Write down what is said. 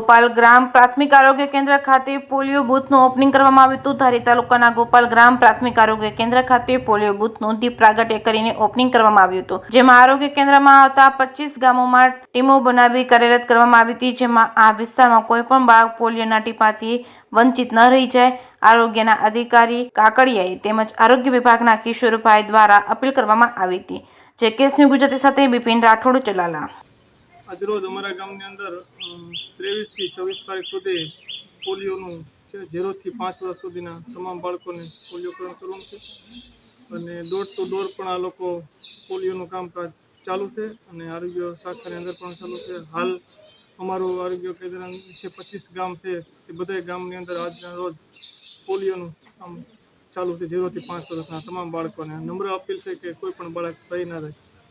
ગોપાલ ગ્રામ પ્રાથમિક આરોગ્ય કેન્દ્ર ખાતે પોલિયો બૂથનું ઓપનિંગ કરવામાં આવ્યું હતું। ધારી તાલુકાના ગોપાલ ગ્રામ પ્રાથમિક આરોગ્ય કેન્દ્ર ખાતે પોલિયો બૂથનું દીપ પ્રાગટ્ય કરીને ઓપનિંગ કરવામાં આવ્યું હતું, જેમાં આરોગ્ય કેન્દ્રમાં આવતા 25 ગામોમાં ટીમો બનાવી કાર્યરત કરવામાં આવી હતી, જેમાં આ વિસ્તારમાં કોઈ પણ બાળક પોલિયોના ટીપાથી વંચિત ન રહી જાય, આરોગ્યના અધિકારી કાકડિયાએ તેમજ આરોગ્ય વિભાગના કિશોરભાઈ દ્વારા અપીલ કરવામાં આવી હતી। જે કેસની ગુજરાતી સાથે બિપિન રાઠોડ ચલાલા। આજરોજ અમારા ગામની અંદર 23 થી 24 તારીખ સુધી પોલિયોનું 0 થી 5 વર્ષ સુધીના તમામ બાળકોને પોલિયોકરણ કરવાનું છે અને ડોર ટુ ડોર પણ આ લોકો પોલિયોનું કામકાજ ચાલુ છે અને આરોગ્ય શાખાની અંદર પણ ચાલુ છે। હાલ અમારું આરોગ્ય કેન્દ્ર 25 ગામ છે, એ બધા ગામની અંદર આજના રોજ પોલિયોનું કામ ચાલુ છે। 0 થી 5 વર્ષના તમામ બાળકોને નમ્ર અપીલ છે કે કોઈ પણ બાળક રહી ના જાય।